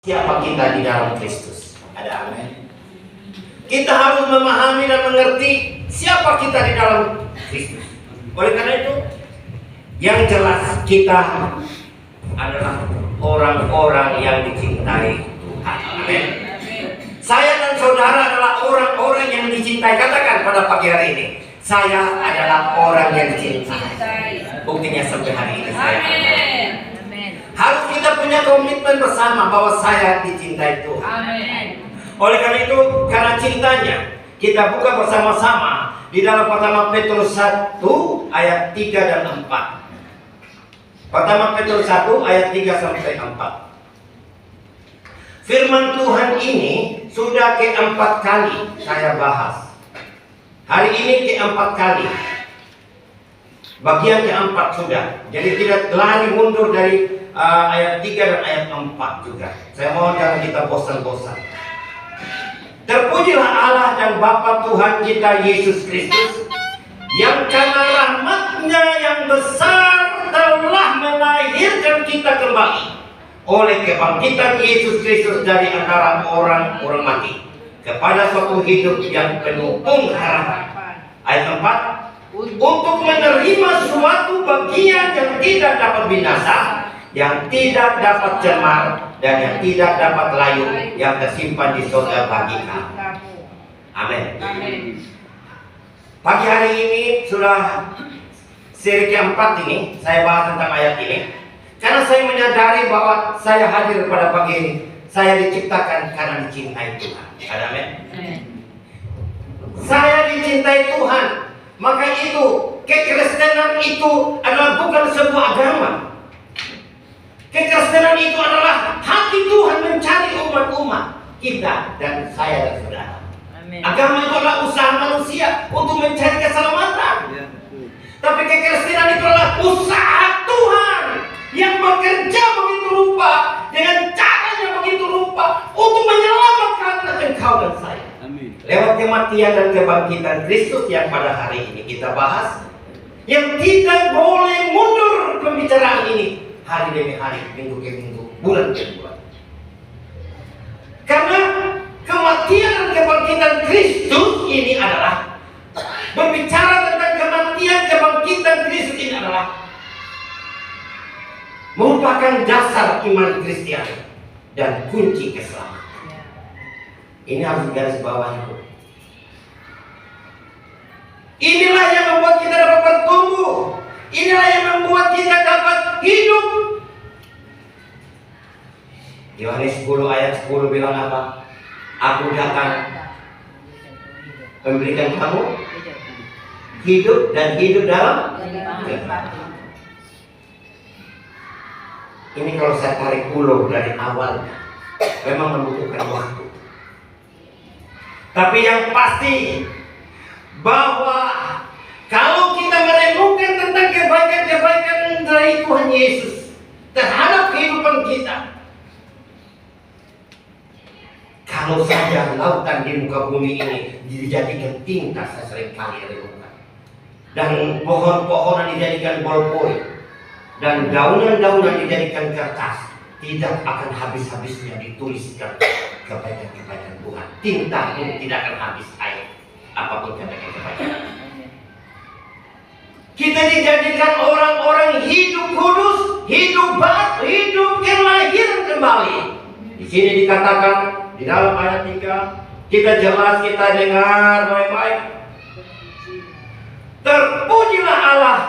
Siapa kita di dalam Kristus? Ada amin. Kita harus memahami dan mengerti siapa kita di dalam Kristus. Oleh karena itu, yang jelas kita adalah orang-orang yang dicintai Tuhan. Amin. Saya dan saudara adalah orang-orang yang dicintai. Katakan pada pagi hari ini, saya adalah orang yang dicintai. Buktinya sampai hari ini saya ada. Harus kita punya komitmen bersama bahwa saya dicintai Tuhan. Amin. Oleh karena itu, karena cintanya, kita buka bersama-sama di dalam pertama Petrus 1 ayat 3 dan 4. Pertama Petrus 1 ayat 3 sampai 4. Firman Tuhan ini sudah keempat kali saya bahas. Hari ini keempat kali. Bagian keempat sudah. Jadi tidak lari mundur dari ayat 3 dan ayat 4 juga. Saya mohon jangan kita bosan-bosan. Terpujilah Allah dan Bapa Tuhan kita Yesus Kristus, yang karena rahmat-Nya yang besar telah melahirkan kita kembali oleh kebangkitan Yesus Kristus dari antara orang-orang mati kepada suatu hidup yang penuh pengharapan. Ayat 4, untuk menerima suatu bagian yang tidak dapat binasa, yang tidak dapat cemar, dan yang tidak dapat layu, yang tersimpan di surga bagi kamu. Amin. Pagi hari ini sudah seri keempat ini saya bahas tentang ayat ini, karena saya menyadari bahwa saya hadir pada pagi ini. Saya diciptakan karena dicintai Tuhan. Amin. Saya dicintai Tuhan. Maka itu, kekristenan itu adalah bukan sebuah agama. Kekristenan itu adalah hati Tuhan mencari umat-umat kita dan saya dan saudara. Amin. Agama itu adalah usaha manusia untuk mencari keselamatan. Ya. Tapi kekristenan itu adalah usaha Tuhan yang bekerja begitu rupa, dengan caranya begitu rupa untuk menyelamatkan engkau dan saya. Amin. Lewat kematian dan kebangkitan Kristus yang pada hari ini kita bahas, yang tidak boleh mundur pembicaraan ini. Hari demi hari, minggu ke minggu, bulan ke bulan. Karena kematian dan kebangkitan Kristus ini adalah berbicara tentang kematian kebangkitan Kristus ini adalah merupakan dasar iman Kristiani dan kunci keselamatan. Ini harus garis bawah itu. Inilah yang membuat kita dapat bertumbuh. Inilah yang membuat kita dapat hidup. Yohanes 10 ayat 10 bilang apa? Aku datang memberikan kamu hidup dan hidup dalam kehidupan. Ini kalau saya tarik ulang dari awal, memang membutuhkan waktu. Tapi yang pasti bahwa kalau kita merenungkan tentang kebaikan-kebaikan dari Tuhan Yesus terhadap kehidupan kita, kalau saja lautan di muka bumi ini dijadikan tinta, saya sering kali renungkan, dan pohon-pohonan dijadikan bolpoin, dan daunan-daunan dijadikan kertas, tidak akan habis-habisnya dituliskan kebaikan-kebaikan Tuhan. Tinta pun tidak akan habis air, apapun kebaikan-kebaikan. Kita dijadikan orang-orang hidup kudus, hidup baru, hidup kelahiran kembali. Di sini dikatakan di dalam ayat 3, kita jelas, kita dengar baik-baik. Terpujilah Allah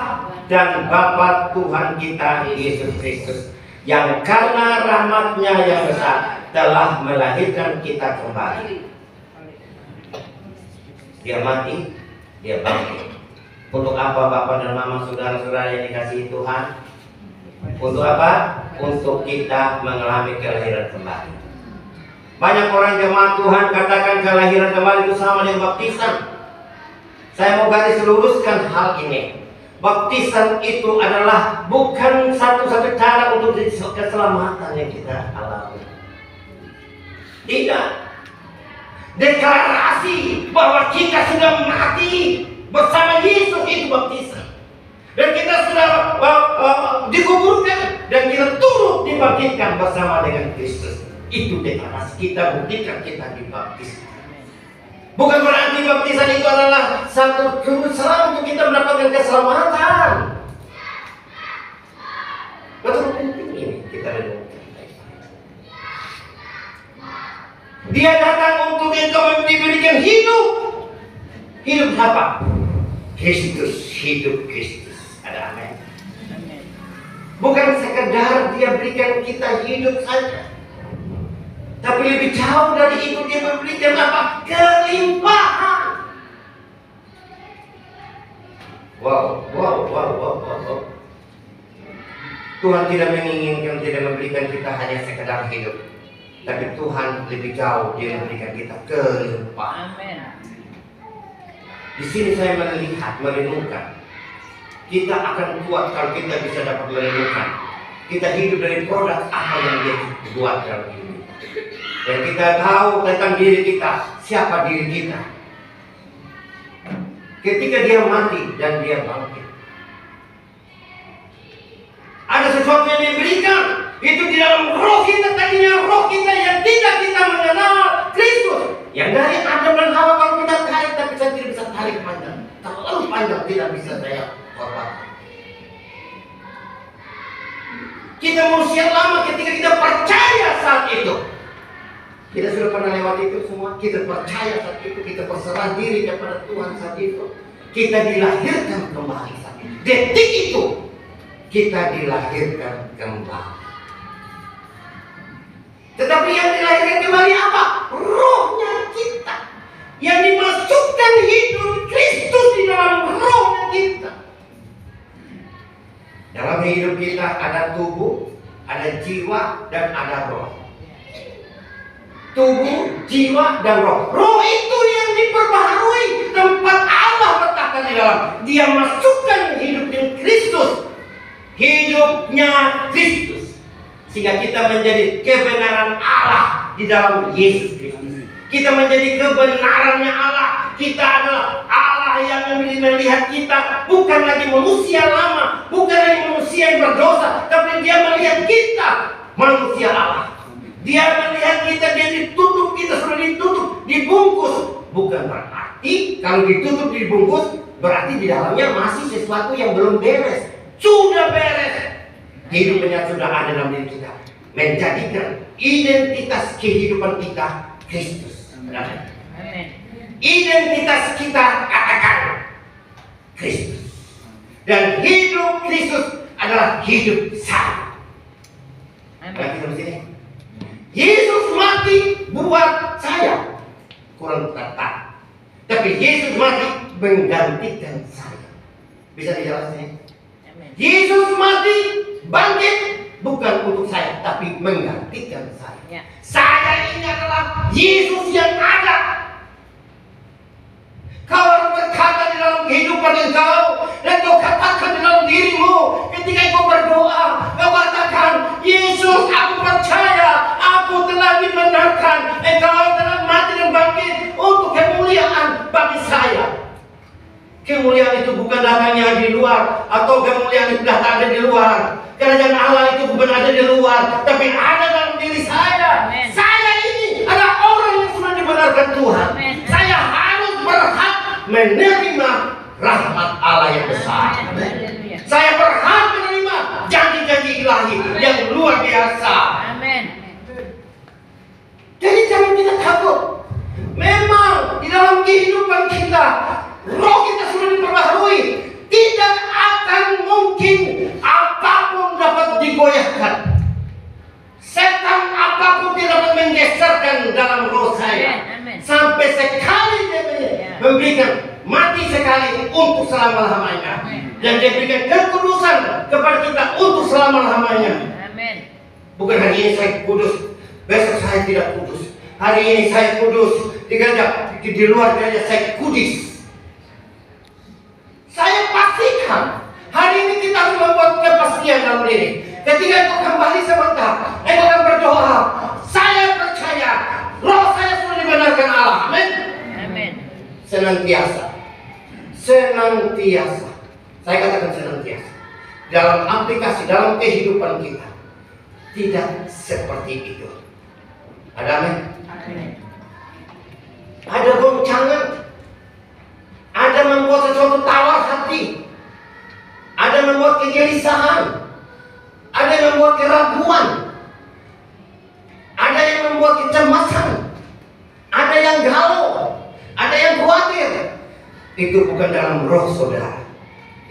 dan Bapa Tuhan kita Yesus Kristus, yang karena rahmat-Nya yang besar telah melahirkan kita kembali. Dia mati, dia bangkit. Untuk apa Bapak dan Mama, saudara-saudara yang dikasihi Tuhan? Untuk apa? Untuk kita mengalami kelahiran kembali. Banyak orang jemaat Tuhan katakan kelahiran kembali itu sama dengan baptisan. Saya mau garis luruskan hal ini. Baptisan itu adalah bukan satu-satu cara untuk keselamatan yang kita alami. Tidak. Deklarasi bahwa kita sudah mati bersama Yesus itu baptisan. Dan kita sudah dikuburkan dan kita turut dibangkitkan bersama dengan Kristus. Itu deklarasi kita, buktikan kita dibaptis. Bukan berarti baptisan itu adalah satu kebesaran untuk kita mendapatkan keselamatan. Betul penting ini kita renungkan. Dia datang untuk diberikan hidup. Hidup apa? Kristus, hidup Kristus. Ada amin. Bukan sekedar dia berikan kita hidup saja, tapi lebih jauh dari itu dia memberikan apa? Kelimpahan. Wow. Tuhan tidak menginginkan, tidak memberikan kita hanya sekedar hidup, tapi Tuhan lebih jauh, dia memberikan kita kelimpahan. Di sini saya melihat, merenungkan, kita akan kuat kalau kita bisa dapat merenungkan. Kita hidup dari produk apa yang dia buat dalam hidup. Dan kita tahu tentang diri kita, siapa diri kita. Ketika dia mati dan dia bangkit, ada sesuatu yang diberikan. Itu di dalam roh kita, tadinya roh kita yang tidak kita mengenal Kristus. Yang dari Adam dan Hawa kalau kita tarik, tapi saya tidak bisa tarik panjang. Terlalu panjang, tidak bisa saya korbankan. Kita manusia lama ketika kita percaya saat itu. Kita sudah pernah lewati itu semua. Kita percaya saat itu, kita berserah diri kepada Tuhan saat itu. Kita dilahirkan kembali saat itu. Detik itu kita dilahirkan kembali. Tetapi yang dilahirkan kembali apa? Rohnya kita, yang dimasukkan hidup Kristus di dalam rohnya kita. Dalam hidup kita ada tubuh, ada jiwa, dan ada roh. Tubuh, jiwa, dan roh. Roh itu yang diperbaharui, tempat Allah letakkan di dalam. Dia masukkan hidupnya Kristus, hidupnya Kristus, sehingga kita menjadi kebenaran Allah di dalam Yesus Kristus. Kita menjadi kebenarannya Allah. Kita adalah Allah yang melihat kita, bukan lagi manusia lama, bukan lagi manusia yang berdosa, tapi dia melihat kita manusia Allah. Dia melihat kita, dia ditutup, kita sudah ditutup, dibungkus. Bukan berarti kalau ditutup, dibungkus, berarti di dalamnya masih sesuatu yang belum beres. Sudah beres. Hidupnya sudah ada dalam diri kita. Menjadikan identitas kehidupan kita Kristus. Amin. Identitas kita katakan Kristus. Dan hidup Kristus adalah hidup saya. Berarti terus ini. Yesus mati buat saya. Kurang tepat. Tapi Yesus mati menggantikan saya. Bisa dijelaskan? Yesus mati bangkit bukan untuk saya, tapi menggantikan saya. Saya ini adalah Yesus yang ada. Kau berkata di dalam kehidupan engkau, dan kau katakan di dalam dirimu ketika kau berdoa, kau katakan, Yesus, aku percaya, aku telah dibenarkan, engkau telah mati dan bangkit untuk kemuliaan bagi saya. Kemuliaan itu bukan datangnya di luar, atau kemuliaan itu datang ada di luar. Kerajaan Allah itu bukan ada di luar, tapi ada dalam diri saya. Amen. Saya ini adalah orang yang sudah dibenarkan Tuhan. Amen. Saya harus berhak menerima rahmat Allah yang besar. Amen. Saya berhak menerima janji-janji ilahi yang luar biasa. Amen. Jadi jangan kita takut. Memang di dalam kehidupan kita, roh kita sudah diperbaharui. Tidak akan mungkin apapun dapat digoyahkan. Setan apapun tidak dapat menggeserkan dalam roh saya. Amen. Sampai sekali dia memberikan mati sekali untuk selama-lamanya. Dan dia berikan kekudusan kepada kita untuk selama-lamanya. Amen. Bukan hari ini saya kudus, besok saya tidak kudus. Hari ini saya kudus, di luar gereja saya kudus. Saya pastikan hari ini kita harus membuat kepastian dalam diri. Ketika engkau kembali sebentar, engkau akan berdoa. Saya percaya roh saya sudah dibenarkan Allah. Amin. Amin. Senantiasa. Saya katakan senantiasa. Dalam aplikasi, dalam kehidupan kita tidak seperti itu. Ada amin? Ada goncangan. Ada membuat sesuatu tawar hati. Ada membuat kegelisahan. Ada yang membuat keraguan. Ada yang membuat kecemasan. Ada yang galau. Ada yang khawatir. Itu bukan dalam roh saudara.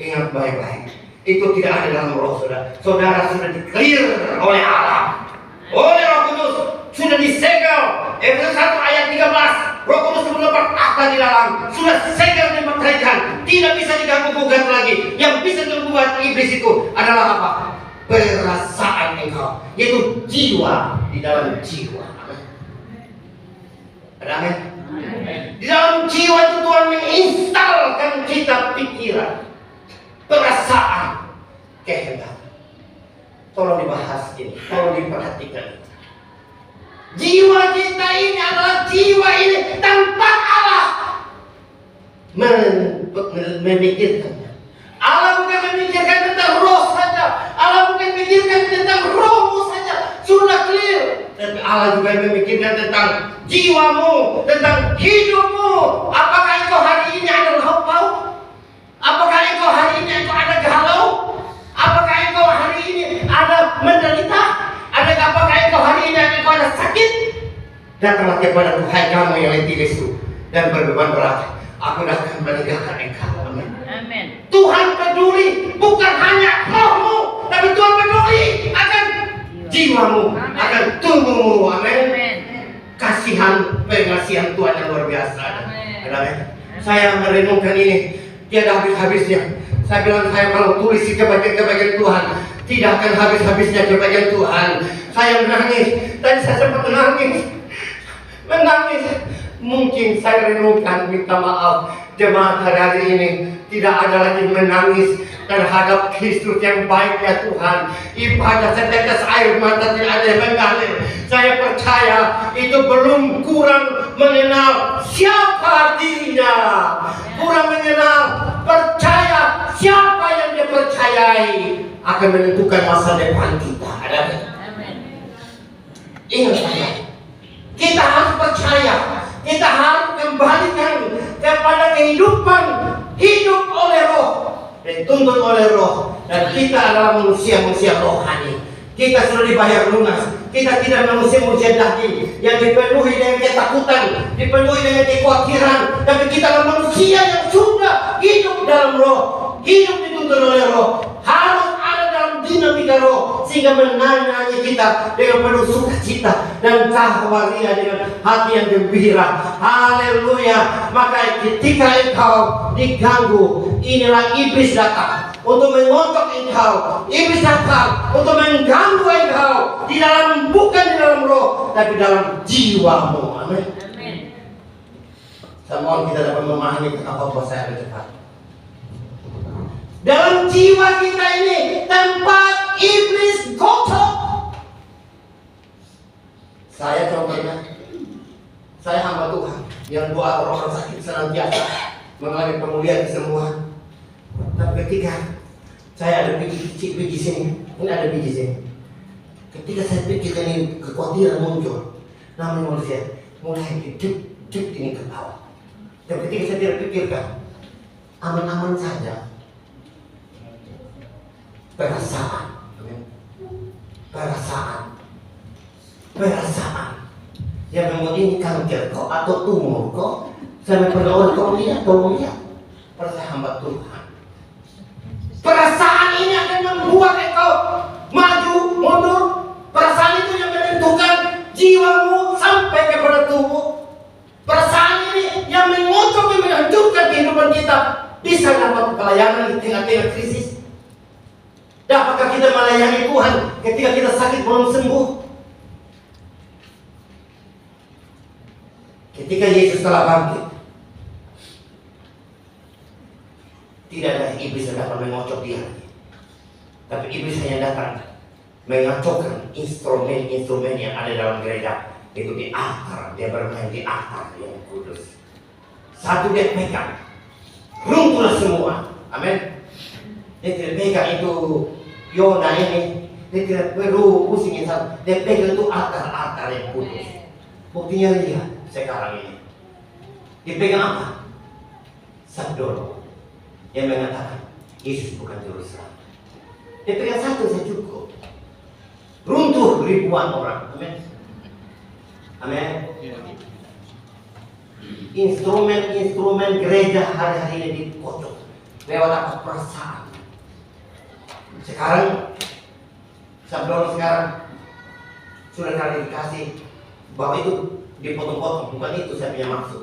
Ingat baik-baik. Itu tidak ada dalam roh saudara. Saudara sudah di-clear oleh Allah. Oleh Roh Kudus. Sudah disegel. Efesus 1 ayat 13. Roh Kudus sudah bertahta di dalam. Sudah segel dan berkaitan. Tidak bisa diganggu-gugat lagi. Yang bisa menggugat iblis itu adalah apa? Perasaan engkau. Yaitu jiwa. Di dalam jiwa. Ada amin? Di dalam jiwa itu Tuhan menginstalkan kita pikiran, perasaan, kehendak. Tolong dibahas ini, tolong diperhatikan. Jiwa kita ini adalah jiwa ini tempat Allah memikirkannya. Allah bukan memikirkan tentang roh saja. Allah bukan memikirkan tentang rohmu saja. Sudah clear. Tapi Allah juga memikirkan tentang jiwamu, tentang hidupmu. Apakah engkau hari ini ada lauk-lauk? Apakah engkau hari ini ada galau? Apakah engkau hari ini ada menderita? Apakah engkau hari ini ada sakit? Datanglah kepada Tuhan kamu yang letih lesu dan berbeban berat. Aku akan menegakkan engkau. Amin. Tuhan peduli bukan hanya rohmu, tapi Tuhan peduli akan jiwamu, akan tubuhmu. Amin. Kasihan, pengasihan Tuhan yang luar biasa. Amin. Saya merenungkan ini tiada habis-habisnya. Saya bilang saya kalau tulis kebagian Tuhan tidak akan habis-habisnya kebagian Tuhan. Saya menangis, tadi saya sempat menangis. Mungkin saya renungkan, minta maaf jemaat hari ini tidak ada lagi menangis terhadap Kristus yang baik ya Tuhan. Ibadah setetes air mata tidak ada yang mengalir. Saya percaya itu belum kurang mengenal siapa dirinya, kurang mengenal percaya siapa yang dia percayai akan menentukan masa depan kita. Ada? Ingat saya, kita harus percaya. Kita harus kembalikan kepada kehidupan hidup oleh roh dan tuntun oleh roh. Dan kita adalah manusia-manusia rohani. Kita sudah dibayar lunas. Kita tidak manusia-manusia daging yang dipenuhi dengan ketakutan, dipenuhi dengan kekhawatiran. Tapi kita adalah manusia yang sudah hidup dalam roh, hidup dituntun oleh roh. Harus ada dalam dinamika roh sehingga menanyakan kita dengan penuh sukacita dan cahaya dengan hati yang gembira. Haleluya. Maka ketika engkau diganggu, inilah iblis datang untuk mengontok engkau. Iblis datang untuk mengganggu engkau di dalam, bukan di dalam roh, tapi dalam jiwamu. Amin. Saya mohon kita dapat memahami apa saya lebih cepat. Dalam jiwa kita ini tempat iblis kotor. Saya contohnya, saya hamba Tuhan yang doa orang sakit senantiasa mengalami pemulihan kesembuhan. Tapi ketika saya ada biji sini, ini ada biji sini. Ketika saya pikirkan ini, kekhawatiran muncul. Namanya manusia mulai dicek ini ke bawah. Dan ketika saya tidak pikirkan, aman-aman saja. Perasaan yang membuat ini kanker kok atau tumor kok. Saya berdoa, tolong lihat perasaan hamba Tuhan. Perasaan ini akan membuat engkau maju mundur. Perasaan itu yang menentukan jiwamu sampai kepada tubuh. Perasaan ini yang mengutuk dan menghancurkan kehidupan kita. Bisa dapat pelayanan di tengah-tengah krisis. Dapatkah kita melayani Tuhan ketika kita sakit belum sembuh? Ketika Yesus telah bangkit, tidak ada iblis yang dapat mengocok dia lagi. Tapi iblis hanya datang mengacaukan instrumen-instrumen yang ada dalam gereja. Itu di altar, dia bermain di altar yang kudus. Satu dia pegang, runtuhlah semua. Amin. Dia tidak pegang itu Yona ini, dia tidak perlu pusing. Dia pegang itu altar-altar yang kudus. Buktinya lihat sekarang ini. Dipegang apa? Sabdo yang mengatakan Yesus bukan juru selamat. Dipegang satu saja cukup. Runtuh ribuan orang. Amin. Amin. Instrumen gereja hari-hari ini dipotong lewat apa? Perasaan. Sekarang Sabdo sekarang sudah klarifikasi bahwa itu dipotong-potong, bukan itu saya punya maksud.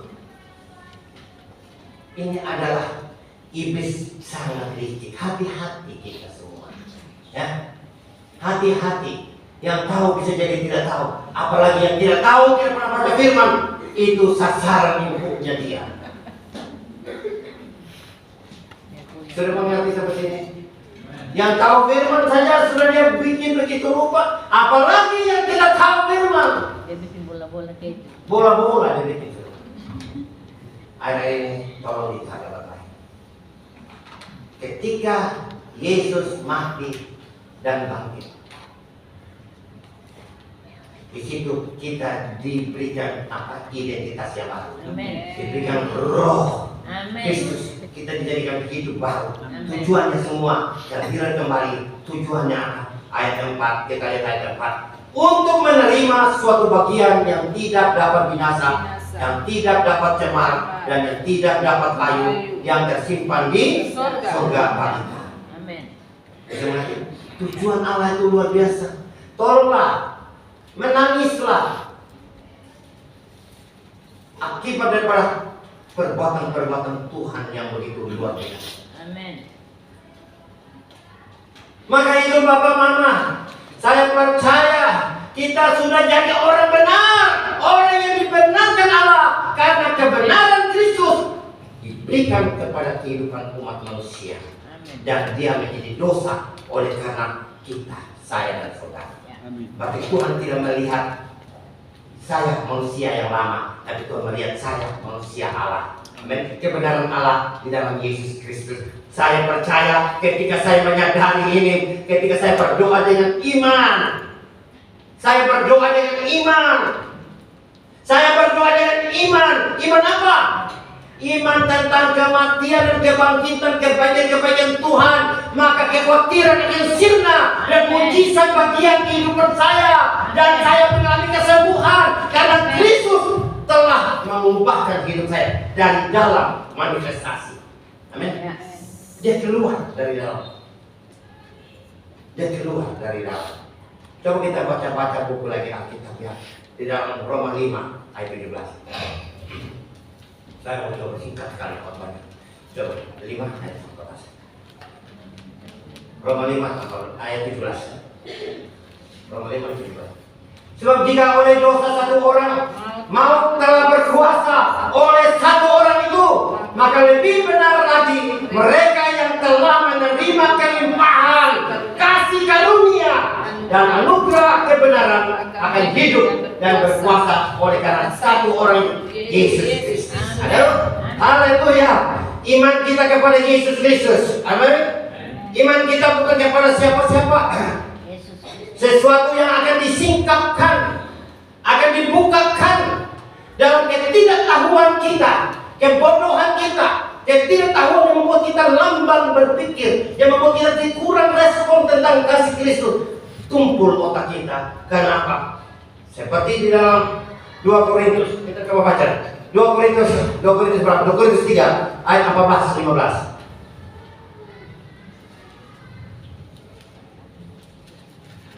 Ini adalah iblis sangat licik. Hati-hati kita semua, ya. Hati-hati. Yang tahu bisa jadi tidak tahu. Apalagi yang tidak tahu tidak pernah baca firman, itu sasaran empuknya dia. Sudah mengerti seperti ini? Yang tahu firman saja sudah dia bikin begitu rupa, apalagi yang tidak tahu firman. Dia bikin bola-bola kayak itu. Bola-bola dia bikin. Ada ini tolong ditahan baik. Ketika Yesus mati dan bangkit, di situ kita diberikan apa? Identitas yang baru. Amin. Diberikan roh Amin. Kristus. Kita dijadikan hidup baru. Amin. Tujuannya semua kehadiran kembali. Tujuannya apa? Ayat 4, kita lihat ayat 4. Untuk menerima suatu bagian yang tidak dapat binasa, yang tidak dapat cemar, dan yang tidak dapat layu, yang tersimpan di surga balita. Amin. Tujuan Allah itu luar biasa. Tolonglah, menangislah akibat daripada perbuatan-perbuatan Tuhan yang begitu luar biasa. Amin. Maka itu Bapak Mama, saya percaya kita sudah jadi orang benar, orang yang dibenarkan Allah karena kebenaran Kristus diberikan kepada kehidupan umat manusia. Amin. Dan dia menjadi dosa oleh karena kita, saya dan saudara. Amin. Berarti Tuhan tidak melihat saya manusia yang lama, tapi Tuhan melihat saya manusia Allah. Amin. Kebenaran Allah di dalam Yesus Kristus. Saya percaya ketika saya menyadari ini, ketika saya berdoa dengan iman, saya berdoa dengan iman, saya berdoa dengan iman. Iman apa? Iman tentang kematian dan kebangkitan, kebaikan-kebaikan Tuhan. Maka kekhawatiran akan sirna dan mujizat bagian kehidupan saya. Dan saya mengalami kesembuhan karena Kristus telah mengubahkan hidup saya dari dalam manifestasi. Amin. Dia keluar dari dalam. Dia keluar dari dalam. Coba kita baca-baca buku lagi Alkitab ya. Di dalam Roma 5 ayat 17. Saya mau coba singkat sekali khotbahnya. Coba 5 ayat 17. Roma 5 ayat 17. Roma 5 ayat 17. Sebab jika oleh dosa satu orang maut telah berkuasa oleh satu orang itu, maka lebih benar lagi mereka yang telah menerima kelimpahan kasih karunia dan anugerah kebenaran akan hidup dan berkuasa oleh karena satu orang Yesus Kristus. Haleluya. Iman kita kepada Yesus Kristus. Amin. Iman kita bukan kepada siapa-siapa. Sesuatu yang akan disingkapkan, akan dibukakan dalam ketidaktahuan kita, kebodohan kita, ketidaktahuan yang membuat kita lamban berpikir, yang membuat kita kurang respon tentang kasih Kristus. Tumpul otak kita. Kenapa? Seperti di dalam 2 Korintus, kita coba baca. 2 Korintus berapa? 2 Korintus 3 ayat 14-15.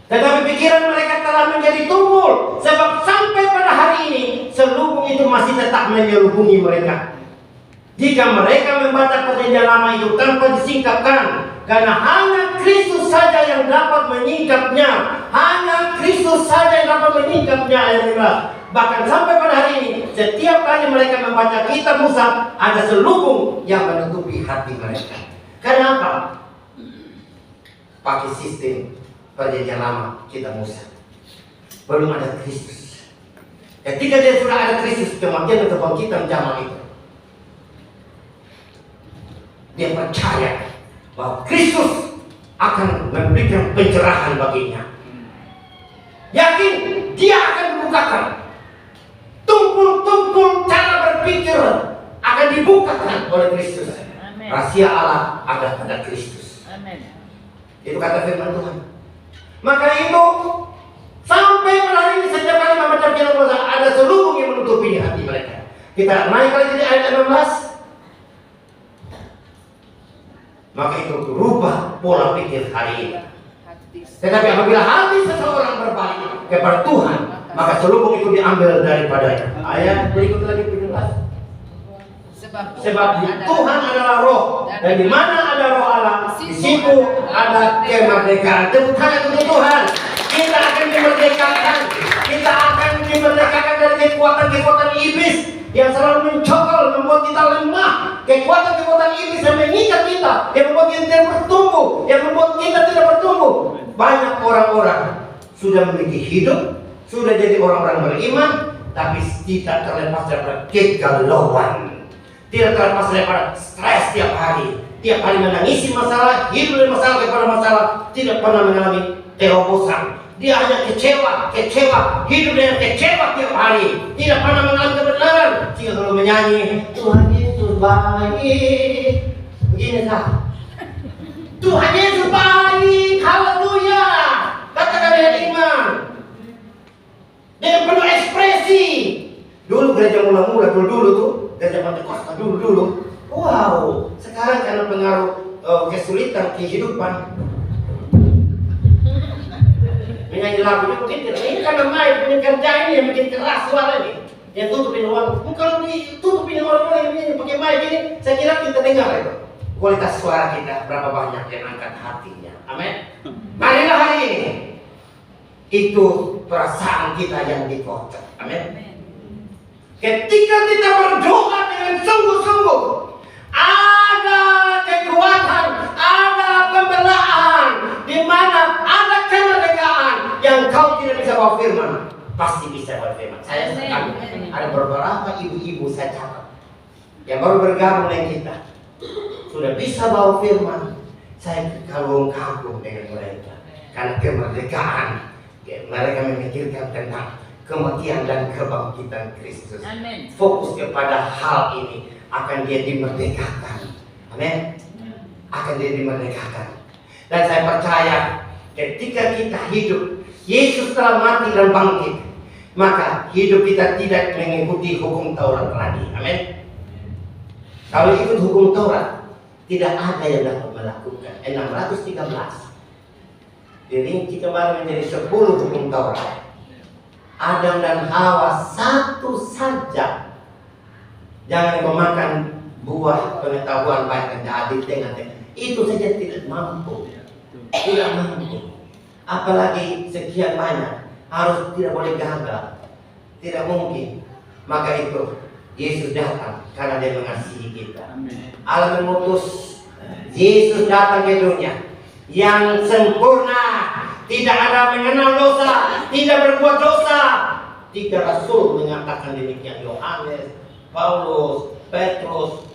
Tetapi pikiran mereka telah menjadi tumpul, sebab sampai pada hari ini selubung itu masih tetap menyelubungi mereka. Jika mereka membaca perjanjian lama itu tanpa disingkapkan, karena hanya Kristus saja yang dapat menyingkapnya, hanya Kristus saja yang dapat menyingkapnya. Ayat 15. Bahkan sampai pada hari ini, setiap kali mereka membaca kitab Musa, ada selubung yang menutupi hati mereka. Kenapa? Pakai sistem perjanjian lama kitab Musa, belum ada Kristus. Ketika dia sudah ada Kristus, kematian dan kebangkitan zaman itu, dia percaya bahwa Kristus akan memberikan pencerahan baginya. Yakin dia akan membukakan. dibukakan oleh Kristus. Amin. Rahasia Allah ada pada Kristus. Amin. Itu kata firman Tuhan. Maka itu sampai pada hari ini setiap kali membaca firman Tuhan ada selubung yang menutupi hati mereka. Kita naik lagi di ayat 16. Maka itu berubah pola pikir hari ini. Tetapi apabila hati seseorang berbalik kepada Tuhan, maka selubung itu diambil daripadanya. Ayat berikut lagi 17. Sebab Tuhan adalah roh, dan di mana ada roh Allah, di situ ada kemerdekaan. Tepuk tangan untuk Tuhan. Kita akan dimerdekakan. Kita akan dimerdekakan dari kekuatan-kekuatan iblis yang selalu mencokol, membuat kita lemah. Kekuatan-kekuatan iblis yang mengikat kita, yang membuat kita tidak bertumbuh, yang membuat kita tidak bertumbuh. Banyak orang-orang sudah memiliki hidup, sudah jadi orang-orang beriman, tapi tidak terlepas dari kegalauan. Tidak terlepas daripada stres tiap hari menangisi masalah, hidup dengan masalah kepada masalah, tidak pernah mengalami terobosan. Dia hanya kecewa, hidup dengan kecewa tiap hari, tidak pernah mengalami kebenaran. Jika kalau menyanyi, Tuhan Yesus baik, begini sah. Tuhan Yesus baik, haleluya. Katakan dengan iman, dengan penuh ekspresi. Dulu gereja mula-mula dulu tuh, gereja Pentakosta dulu. Wow, sekarang karena pengaruh kesulitan kehidupan, menyanyi lagu itu mungkin tidak. Ini karena main punya kerja ini yang bikin keras suara ini, yang tutupin orang. Kalau ditutupin orang-orang yang pakai mic ini, saya kira kita dengar itu kualitas suara kita berapa banyak yang angkat hatinya. Amin. Marilah hari ini itu perasaan kita yang dikocok. Amin. Ketika kita berdoa dengan sungguh-sungguh, ada kekuatan, ada pembelaan, di mana ada kemerdekaan yang kau tidak bisa bawa firman, pasti bisa bawa firman. Saya sekarang ada beberapa ibu-ibu saya catat yang baru bergabung dengan kita, sudah bisa bawa firman. Saya kagum-kagum dengan mereka karena kemerdekaan. Mereka memikirkan tentang kematian dan kebangkitan Kristus. Amin. Fokus kepada hal ini, akan dia dimerdekakan. Amin. Akan dia dimerdekakan. Dan saya percaya ketika kita hidup, Yesus telah mati dan bangkit, maka hidup kita tidak mengikuti hukum Taurat lagi. Amin. Kalau ikut hukum Taurat, tidak ada yang dapat melakukan. 613 dirinci kembali menjadi 10 hukum Taurat. Adam dan Hawa satu saja. Jangan memakan buah pengetahuan baik dan jahat di tengah-tengah. Itu saja tidak mampu. Tidak mampu. Apalagi sekian banyak. Harus tidak boleh gagal. Tidak mungkin. Maka itu Yesus datang karena dia mengasihi kita. Allah mengutus Yesus datang ke dunia yang sempurna, tidak ada mengenal dosa, tidak berbuat dosa. 3 rasul mengatakan demikian, Yohanes, Paulus, Petrus,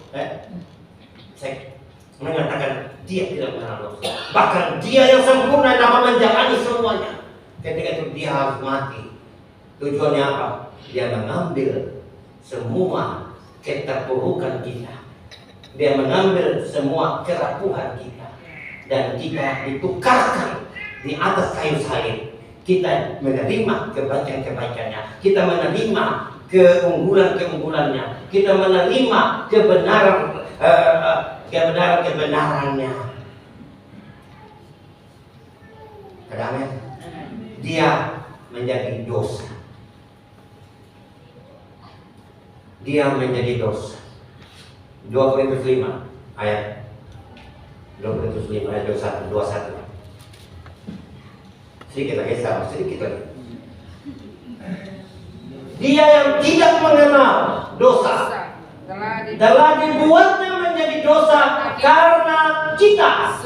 mengatakan dia tidak mengenal dosa. Bahkan dia yang sempurna dapat menjalani semuanya. Ketika itu dia harus mati. Tujuannya apa? Dia mengambil semua keterpurukan kita. Dia mengambil semua kerapuhan kita. Dan kita ditukarkan di atas kayu salib. Kita menerima kebaikan-kebaikannya. Kita menerima keunggulan-keunggulannya. Kita menerima kebenaran-kebenarannya. Amin. Dia menjadi dosa. Dia menjadi dosa. 2 Korintus 5 ayat 2 Korintus 5 ayat 21. Sedikit lagi sama, sedikit lagi. Dia yang tidak mengenal dosa telah dibuatnya menjadi dosa karena kita,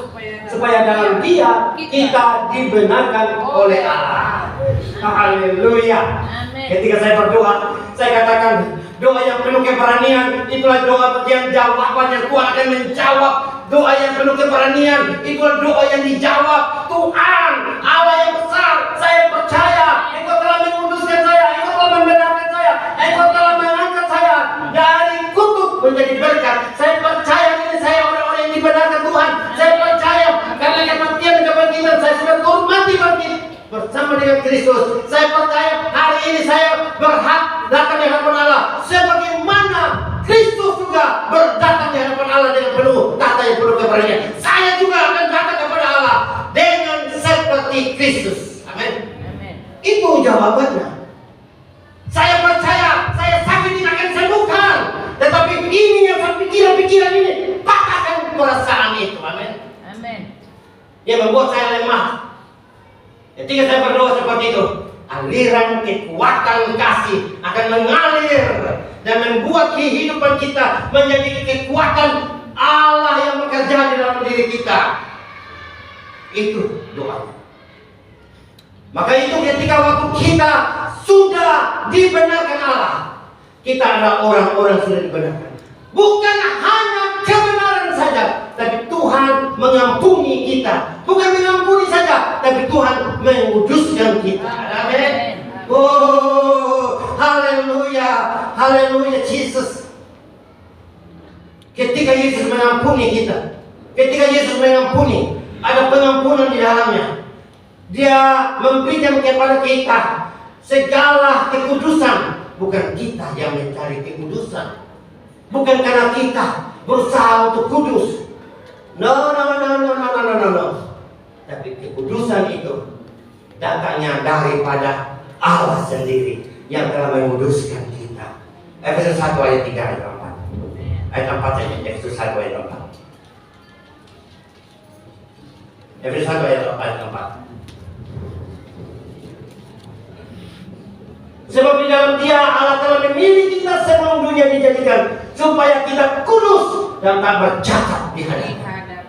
supaya dalam dia kita dibenarkan oleh Allah. Haleluya. Ketika saya berdoa, saya katakan doa yang penuh keberanian, itulah doa yang jawabannya Tuhan akan menjawab. Doa yang penuh keberanian, itulah doa yang dijawab. Tuhan, Allah yang besar, saya percaya Engkau telah menguduskan saya, Engkau telah membenarkan saya, Engkau telah mengangkat saya dari kutuk menjadi berkat. dengan Kristus. Saya percaya hari ini saya berhak datang di hadapan Allah sebagaimana Kristus juga berdatang di hadapan Allah dengan penuh tahta yang penuh keberanian. Saya juga akan datang kepada Allah dengan seperti Kristus. Amin. Itu jawabannya. Saya percaya, saya sakit ini akan sembuhkan. Tetapi ini yang saya pikiran ini patahkan perasaan itu. Amin. Yang membuat saya lemah. Ketika saya berdoa seperti itu, aliran kekuatan kasih akan mengalir dan membuat kehidupan kita menjadi kekuatan Allah yang bekerja di dalam diri kita. Itu doanya. Maka itu ketika waktu kita sudah dibenarkan Allah, kita adalah orang-orang sudah dibenarkan. Bukan hanya kebenaran saja, tapi Tuhan mengampuni kita. Bukan mengampuni saja, tapi Tuhan menguduskan kita. Amin. Oh, haleluya, haleluya Jesus. Ketika Yesus mengampuni kita, ketika Yesus mengampuni, ada pengampunan di dalamnya. Dia memberikan kepada kita segala kekudusan. Bukan kita yang mencari kekudusan. Bukan karena kita berusaha untuk kudus. No. Tapi kekudusan itu datangnya daripada Allah sendiri yang telah menguduskan kita. Efesus 1 ayat 3 ayat 4. Ayat 4 saja. Efesus 1 ayat 4. Efesus 1 ayat 4. Sebab di dalam Dia Allah telah memilih kita sebelum dunia dijadikan, supaya kita kudus dan tak bercacat di hadapannya.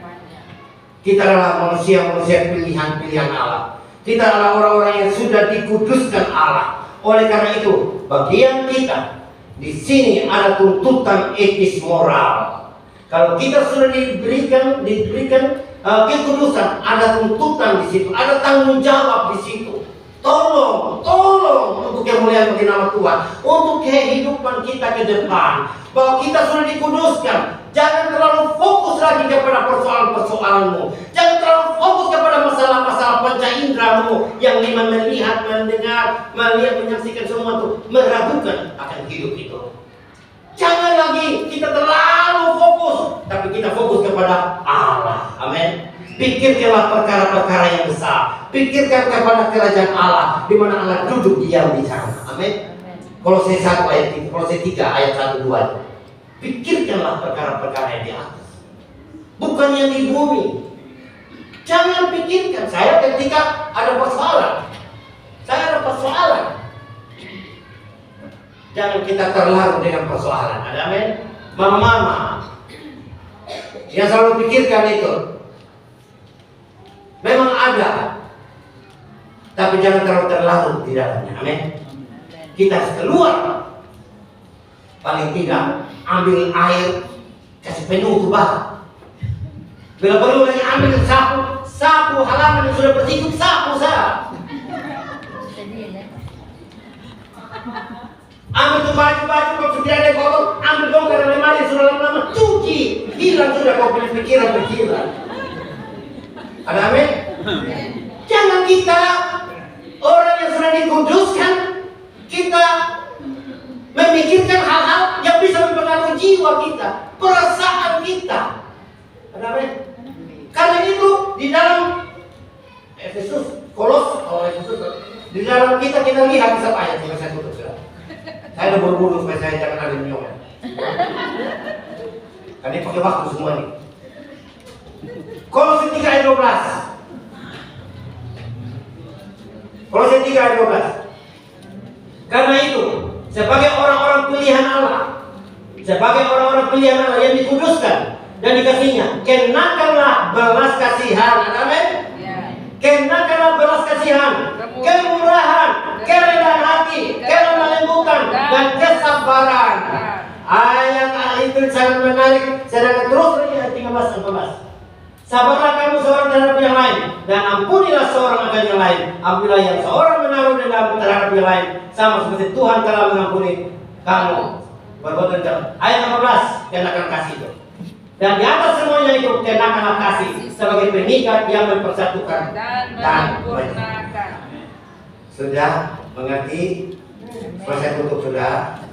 Kita adalah manusia-manusia pilihan Allah. Kita adalah orang-orang yang sudah dikuduskan Allah. Oleh karena itu, bagian kita di sini ada tuntutan etis moral. Kalau kita sudah diberikan kekudusan, ada tuntutan di situ, ada tanggung jawab di situ. Tolong untuk kemuliaan bagi nama Tuhan, untuk kehidupan kita ke depan, bahwa kita sudah dikuduskan. Jangan terlalu fokus lagi kepada persoalan-persoalanmu. Jangan terlalu fokus kepada masalah-masalah panca indramu yang melihat, mendengar, menyaksikan semua itu meragukan akan hidup itu. Jangan lagi kita terlalu fokus, tapi kita fokus kepada Allah. Amin. Pikirkanlah perkara-perkara yang besar. Pikirkan kepada kerajaan Allah, di mana Allah duduk diam di sana. Amin. Kolose 1 ayat 3, Kolose 3 ayat 1 2. Pikirkanlah perkara-perkara yang di atas, bukan yang di bumi. Jangan pikirkan saya ketika ada persoalan. Jangan kita terlarut dengan persoalan. Amin. Mama yang selalu pikirkan itu memang ada, tapi jangan terlalu terlarut di dalamnya. Amin. Kita harus keluar. Paling tidak ambil air, kasih penuh tuba. Bila perlu lagi ambil sapu halaman yang sudah bersih, sapu saja. Ambil tuh baju kalau sudah ada kotor, ambil bongkar lemari yang sudah lama-lama, cuci, hilang sudah kau pikiran. Ada amin? Jangan kita orang yang sudah dikuduskan, kita memikirkan hal-hal yang bisa mempengaruhi jiwa kita, perasaan kita. Ada amin? Karena itu di dalam Efesus, di dalam kita lihat bisa ayat yang saya tutup sudah. Saya udah buru-buru supaya saya jangan ada nyong. Karena ini pakai waktu semua nih. Kolose 3 ayat 12. Kolose 3 ayat 12. Karena itu, sebagai orang-orang pilihan Allah yang dikuduskan dan dikasihnya, kenakanlah belas kasihan. Amin. Kenakanlah belas kasihan, kemurahan, kerendahan hati, kelemah lembutan, dan kesabaran. Ayat itu sangat menarik. Sedangkan terus lagi ayat 13-14. Sabarlah kamu seorang terhadap yang lain, dan ampunilah seorang akan yang lain. Apabila yang seorang menaruh dendam terhadap yang lain, sama seperti Tuhan telah mengampuni kamu berbuat dendam. Ayat 15, kenakan kasih itu. Dan di atas semuanya itu kenakanlah kasih sebagai pengikat yang mempersatukan dan menyempurnakan. Sudah mengerti? Selesai tutup sudah.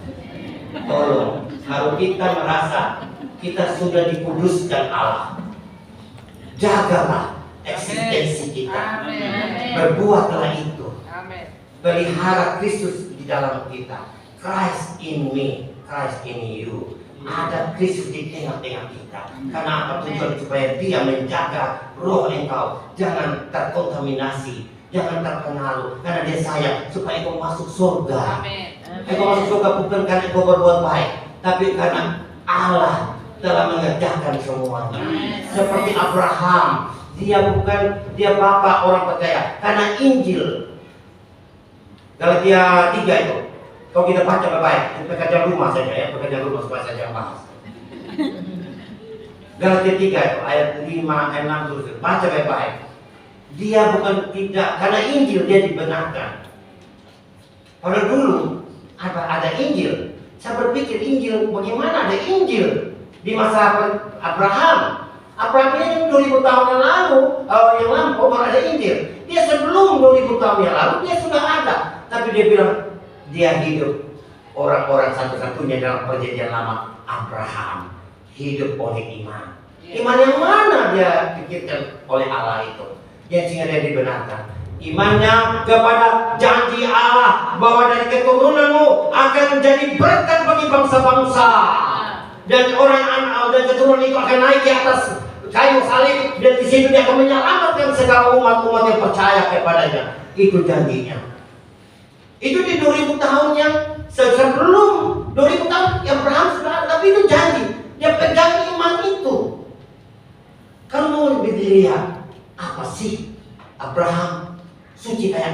Tolong, kalau kita merasa kita sudah dikuduskan Allah, jagalah eksistensi kita. Berbuatlah itu. Pelihara Kristus di dalam kita. Christ in me, Christ in you. Ada Kristus di tengah-tengah kita. Karena apa tujuan? Supaya dia menjaga roh engkau jangan terkontaminasi, jangan terpengaruh. Karena dia sayang supaya engkau masuk surga. Engkau masuk surga bukan karena engkau berbuat baik, tapi karena Allah telah mengerjakan semuanya. Seperti Abraham, dia bapak orang percaya karena Injil. Galatia 3 itu. Kalau kita baca baik-baik, pekerjaan rumah saja ya, pekerjaan rumah supaya saja bahas. Galatia 3 itu ayat 5, 6 terus baca baik-baik. Dia bukan tidak karena Injil dia dibenarkan. Pada dulu ada Injil. Saya berpikir Injil bagaimana ada Injil di masa Abraham. Abraham ini 2000 tahun yang lalu, baru ada Injil. Dia sebelum 2000 tahun yang lalu dia sudah ada. Tapi dia bilang dia hidup orang-orang satu-satunya dalam perjanjian lama, Abraham hidup oleh iman. Iman yang mana dia pikirkan oleh Allah itu, yang sehingga dia dibenarkan. Imannya kepada janji Allah bahwa dari keturunanmu akan menjadi berkat bagi bangsa-bangsa, dan dan keturunan itu akan naik di atas kayu salib, dan di situ dia akan menyelamatkan segala umat-umat yang percaya kepadanya. Itu janjinya. Itu di 2000 tahun yang sebelum 2000 tahun yang Abraham sudah ada, tapi itu janji. Dia pegang iman itu. Kalau mau lebih dilihat, apa sih Abraham suci kayak